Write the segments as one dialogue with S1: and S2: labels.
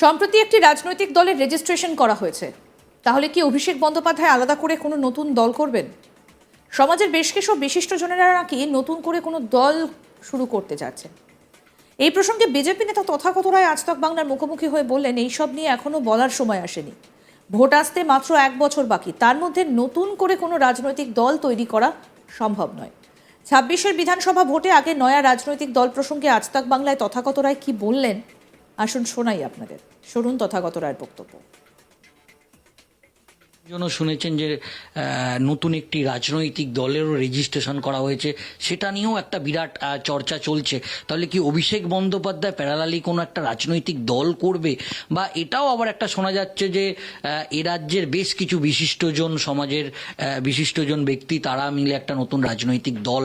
S1: সম্প্রতি একটি রাজনৈতিক দলের রেজিস্ট্রেশন করা হয়েছে। তাহলে কি অভিষেক বন্দ্যোপাধ্যায় আলাদা করে কোনো নতুন দল করবেন? সমাজের বেশ কিছু বিশিষ্টজনেরা নাকি নতুন করে কোনো দল শুরু করতে যাচ্ছেন। এই প্রসঙ্গে বিজেপি নেতা তথাগত রায় আজ তক বাংলার মুখোমুখি হয়ে বললেন, এইসব নিয়ে এখনো বলার সময় আসেনি। ভোট আসতে মাত্র 1 বছর বাকি, তার মধ্যে নতুন করে কোনো রাজনৈতিক দল তৈরি করা সম্ভব নয়। 26-এর বিধানসভা ভোটে আগে নয়া রাজনৈতিক দল প্রসঙ্গে আজ তক বাংলায় তথাগত রায় কি বললেন, আসুন শোনাই আপনাদের। শুনুন তথাগত রায়ের বক্তব্য।
S2: জন্য শুনেছেন যে নতুন একটি রাজনৈতিক দলেরও রেজিস্ট্রেশন করা হয়েছে, সেটা নিয়েও একটা বিরাট চর্চা চলছে। তাহলে কি অভিষেক বন্দ্যোপাধ্যায় প্যারালালি কোনো একটা রাজনৈতিক দল করবে? বা এটাও আবার একটা শোনা যাচ্ছে যে এ রাজ্যের বেশ কিছু বিশিষ্টজন, সমাজের বিশিষ্টজন ব্যক্তি, তারা মিলে একটা নতুন রাজনৈতিক দল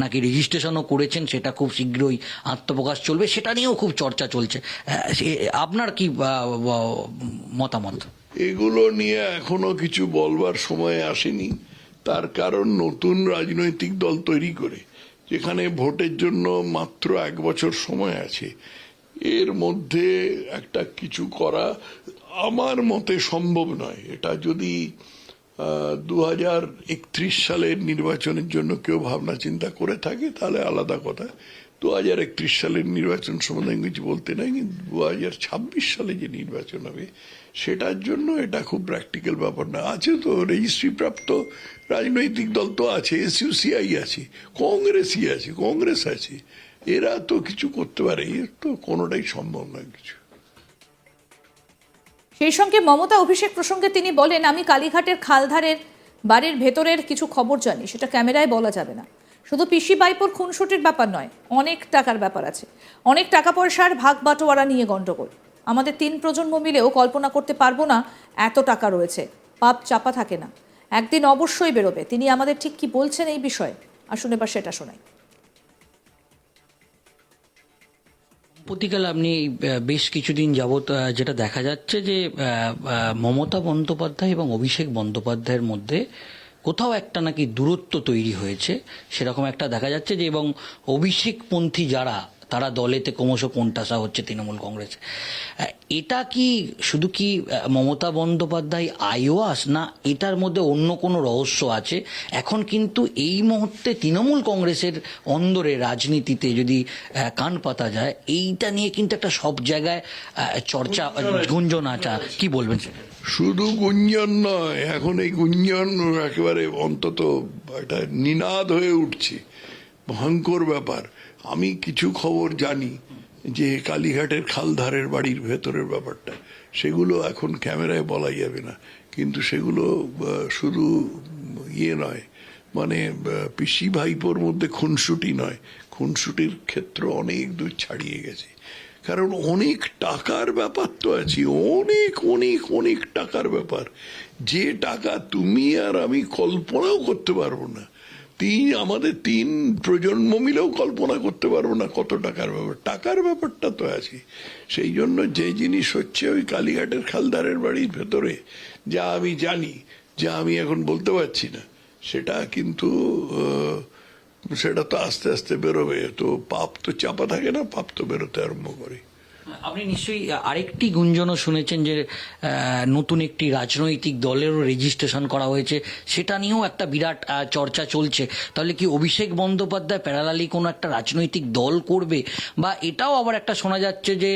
S2: নাকি রেজিস্ট্রেশনও করেছেন, সেটা খুব শীঘ্রই আত্মপ্রকাশ চলবে, সেটা নিয়েও খুব চর্চা চলছে। আপনার কি মতামত?
S3: এগুলো নিয়ে এখনো কিছু বলবার সময় আসেনি। তার কারণ নতুন রাজনৈতিক দল তৈরি করে, যেখানে ভোটের জন্য মাত্র 1 বছর সময় আছে, এর মধ্যে একটা কিছু করা আমার মতে সম্ভব নয়। এটা যদি 2031 সালের নির্বাচনের জন্য কেউ ভাবনা চিন্তা করে থাকে তাহলে আলাদা কথা। 2031 সালের নির্বাচন সম্বন্ধে আমি কিছু বলতে নাই, কিন্তু 2026 সালে যে নির্বাচন হবে সেটার জন্য এটা খুব প্র্যাকটিক্যাল ব্যাপার না। আছে তো রেজিস্ট্রি প্রাপ্ত রাজনৈতিক দল তো আছে, এসইউসিআই আছে, কংগ্রেস আছে, এরা তো কিছু করতে পারে। এর তো কোনোটাই সম্ভব নয় কিছু।
S1: সেই সঙ্গে মমতা অভিষেক প্রসঙ্গে তিনি বলেন, আমি কালীঘাটের খালধারের বাড়ির ভেতরের কিছু খবর জানি, সেটা ক্যামেরায় বলা যাবে না। শুধু পিসি বাইপোর খুনসুটির ব্যাপার নয়, অনেক টাকার ব্যাপার আছে, অনেক টাকা পয়সার ভাগ বাটোয়ারা নিয়ে গন্ডগোল। আমাদের 3 প্রজন্ম মিলেও কল্পনা করতে পারবো না এত টাকা রয়েছে। পাপ চাপা থাকে না, একদিন অবশ্যই বেরোবে। তিনি আমাদের ঠিক কি বলছেন এই বিষয়ে, আসুন এবার সেটা শোনাই।
S2: সম্প্রতিকালে আপনি বেশ কিছুদিন যাবৎ যেটা দেখা যাচ্ছে যে মমতা বন্দ্যোপাধ্যায় এবং অভিষেক বন্দ্যোপাধ্যায়ের মধ্যে কোথাও একটা নাকি দূরত্ব তৈরি হয়েছে, সেরকম একটা দেখা যাচ্ছে যে, এবং অভিষেকপন্থী যারা, তারা দলেতে ক্রমশ কোণঠাসা হচ্ছে তৃণমূল কংগ্রেসে। এটা কি শুধু কি মমতা বন্দ্যোপাধ্যায় আইওয়াস, না এটার মধ্যে অন্য কোনো রহস্য আছে? এখন কিন্তু এই মুহূর্তে তৃণমূল কংগ্রেসের অন্দরে রাজনীতিতে যদি কান পাতা যায়, এইটা নিয়ে কিন্তু একটা সব জায়গায় চর্চা, গুঞ্জন আছে। কি বলবেন?
S3: শুধু গুঞ্জন নয়, এখন এই গুঞ্জন একেবারে অন্তত একটা নিনাদ হয়ে উঠছে, ভয়ঙ্কর ব্যাপার। আমি কিছু খবর জানি যে কালীঘাটের খালধারের বাড়ির ভেতরের ব্যাপারটা, সেগুলো এখন ক্যামেরায় বলা যাবে না, কিন্তু সেগুলো শুধু নয়, মানে পিসি ভাইপোর মধ্যে খুনসুটি নয়, খুনসুটির ক্ষেত্র অনেক দূর ছাড়িয়ে গেছে। কারণ অনেক টাকার ব্যাপার তো আছে, অনেক অনেক অনেক টাকার ব্যাপার, যে টাকা তুমি আর আমি কল্পনাও করতে পারবো না। আমাদের 3 প্রজন্ম মিলেও কল্পনা করতে পারবো না কত টাকার ব্যাপার। টাকার ব্যাপারটা তো আছে। সেই জন্য যে জিনিস হচ্ছে ওই কালীঘাটের খালদারের বাড়ির ভেতরে, যা আমি জানি, যা আমি এখন বলতে পারছি না, সেটা কিন্তু সেটা তো আস্তে আস্তে বেরোবে। তো পাপ তো চাপা থাকে না, পাপ তো বেরোতে আরম্ভ করে।
S2: আপনি নিশ্চয়ই আরেকটি গুঞ্জনও শুনেছেন যে নতুন একটি রাজনৈতিক দলেরও রেজিস্ট্রেশন করা হয়েছে, সেটা নিয়েও একটা বিরাট চর্চা চলছে। তাহলে কি অভিষেক বন্দ্যোপাধ্যায় প্যারালালি কোনো একটা রাজনৈতিক দল করবে? বা এটাও আবার একটা শোনা যাচ্ছে যে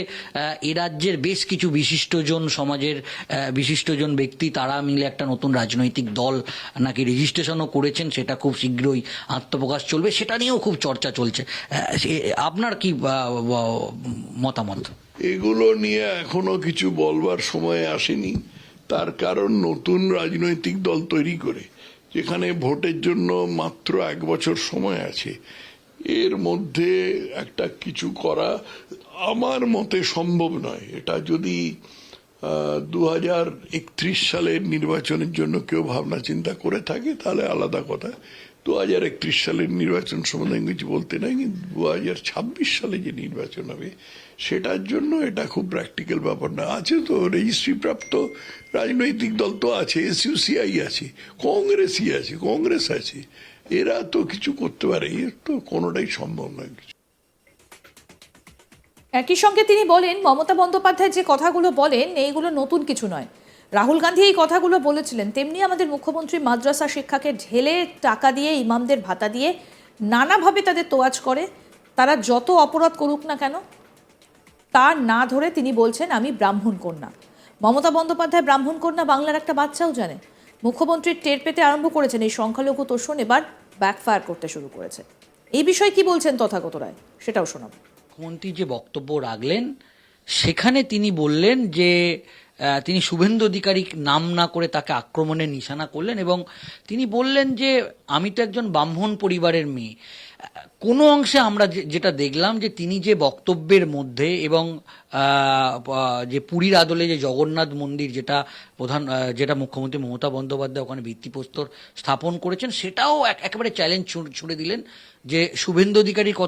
S2: এ রাজ্যের বেশ কিছু বিশিষ্টজন, সমাজের বিশিষ্টজন ব্যক্তি, তারা মিলে একটা নতুন রাজনৈতিক দল নাকি রেজিস্ট্রেশনও করেছেন, সেটা খুব শীঘ্রই আত্মপ্রকাশ চলবে, সেটা নিয়েও খুব চর্চা চলছে। আপনার কি মতামত?
S3: এগুলো নিয়ে এখনো কিছু বলবার সময় আসেনি। তার কারণ নতুন রাজনৈতিক দল তৈরি করে, যেখানে ভোটের জন্য মাত্র 1 বছর সময় আছে, এর মধ্যে একটা কিছু করা আমার মতে সম্ভব নয়। এটা যদি 2031 সালের নির্বাচনের জন্য কেউ ভাবনা চিন্তা করে থাকে তাহলে আলাদা কথা। 2031 সালের নির্বাচন সম্বন্ধে আমি কিছু বলতে নাই, কিন্তু 2026 সালে যে নির্বাচন হবে সেটার জন্য এটা খুব প্র্যাকটিক্যাল ব্যাপার না। আছে তো রেজিস্ট্রি প্রাপ্ত রাজনৈতিক দল তো আছে, এসইউসিআই আছে, কংগ্রেস আছে, এরা তো কিছু করতে পারে। এর তো কোনোটাই সম্ভব নয় কিছু।
S1: একই সঙ্গে তিনি বলেন মমতা বন্দ্যোপাধ্যায় যে কথাগুলো বলেন এইগুলো নতুন কিছু নয়। রাহুল গান্ধী এই কথাগুলো বলেছিলেন, তেমনি আমাদের মুখ্যমন্ত্রী মাদ্রাসা শিক্ষাকে ঢেলে টাকা দিয়ে ইমামদের ভাতা দিয়ে নানাভাবে তাদের তোয়াজ করে। তারা যত অপরাধ করুক না কেন তা না ধরে তিনি বলছেন আমি ব্রাহ্মণ কন্যা। মমতা বন্দ্যোপাধ্যায় ব্রাহ্মণ কন্যা বাংলার একটা বাচ্চাও জানে। মুখ্যমন্ত্রী টের পেতে আরম্ভ করেছেন এই সংখ্যালঘু তোষণ এবার ব্যাকফায়ার করতে শুরু করেছে। এই বিষয়ে কি বলছেন তথাগত রায় সেটাও শোনাব।
S2: মুখ্যমন্ত্রী যে বক্তব্য রাখলেন সেখানে তিনি বললেন যে তিনি শুভেন্দু অধিকারী নাম না করে তাকে আক্রমণের নিশানা করলেন এবং তিনি বললেন যে আমি তো একজন ব্রাহ্মণ পরিবারের মেয়ে। কোনো অংশে আমরা যেটা দেখলাম যে তিনি যে বক্তব্যের মধ্যে এবং যে পুরীর আদলে যে জগন্নাথ মন্দির যেটা মুখ্যমন্ত্রী মমতা বন্দ্যোপাধ্যায় ওখানে ভিত্তিপ্রস্তর স্থাপন করেছেন সেটাও একেবারে চ্যালেঞ্জ ছুড়ে দিলেন যে শুভেন্দু অধিকারীর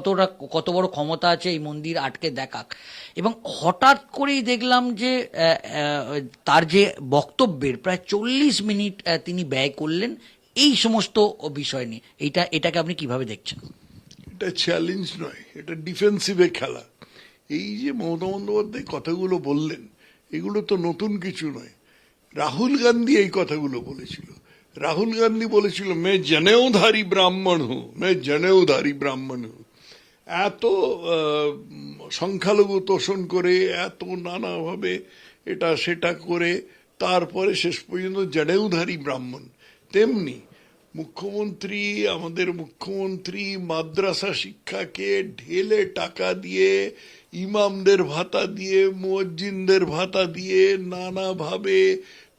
S2: কত বড় ক্ষমতা আছে এই মন্দির আটকে দেখাক। এবং হঠাৎ করেই দেখলাম যে তার যে বক্তব্যের প্রায় 40 মিনিট তিনি ব্যয় করলেন এই সমস্ত বিষয় নিয়ে। এটাকে আপনি কিভাবে দেখছেন?
S3: এটা চ্যালেঞ্জ নয়, এটা ডিফেন্সিভে খেলা। এই যে মমতা বন্দ্যোপাধ্যায় কথাগুলো বললেন এগুলো তো নতুন কিছু নয়। রাহুল গান্ধী এই কথাগুলো বলেছিল। রাহুল গান্ধী বলেছিল মে জনেউধারী ব্রাহ্মণ হু, মে জনেউধারী ব্রাহ্মণ হু। এত সংখ্যালঘু তোষণ করে, এত নানাভাবে এটা সেটা করে তারপরে শেষ পর্যন্ত জনেউধারী ব্রাহ্মণ। তেমনি আমাদের মুখ্যমন্ত্রী মাদ্রাসা শিক্ষাকে ঢেলে টাকা দিয়ে, ইমামদের ভাতা দিয়ে, মুয়াজ্জিনদের ভাতা দিয়ে নানাভাবে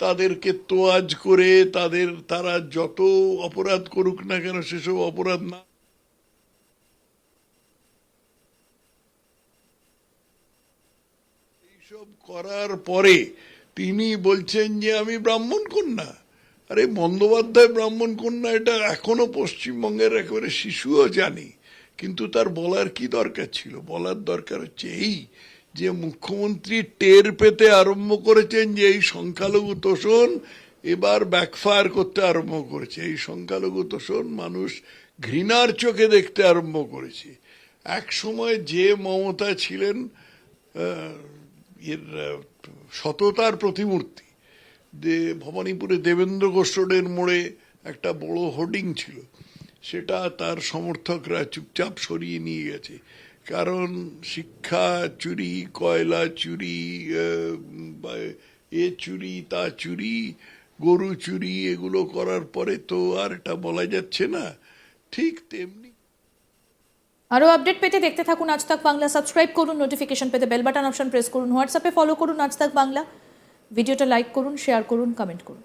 S3: তাদেরকে তোয়াজ করে তারা যত অপরাধ করুক না কেন সেসব অপরাধ না এইসব করার পরে তিনি বলছেন যে আমি ব্রাহ্মণ কন্যা। আরে বন্দ্যোপাধ্যায় ব্রাহ্মণ কন্যা এটা এখনো পশ্চিমবঙ্গের একেবারে শিশুও জানে, কিন্তু তার বলার কি দরকার ছিল? বলার দরকার হচ্ছে এই যে মুখ্যমন্ত্রী টের পেতে আরম্ভ করেছেন যে এই সংখ্যালঘু তোষণ এবার ব্যাকফায়ার করতে আরম্ভ করেছে। এই সংখ্যালঘু তোষণ মানুষ ঘৃণার চোখে দেখতে আরম্ভ করেছে। এক সময় যে মমতা ছিলেন সততার প্রতিমূর্তি, যে ভবানীপুরে দেবেন্দ্র ঘোষ রোডের মোড়ে একটা বড় হোর্ডিং ছিল, সেটা তার সমর্থকরা চুপচাপ সরিয়ে নিয়ে গেছে। কারণ শিক্ষা চুরি, কয়লা চুরি, চুরি তা চুরি, গরু চুরি, এগুলো করার পরে তো আর এটা বলা যাচ্ছে না। ঠিক তেমনি
S1: আরও আপডেট পেতে দেখতে থাকুন আজ তাক বাংলা। সাবস্ক্রাইব করুন, নোটিফিকেশন পেতে বেল বাটন অপশন প্রেস করুন, হোয়াটসঅ্যাপে ফলো করুন আজ তাক বাংলা। ভিডিওটা লাইক করুন, শেয়ার করুন, কমেন্ট করুন।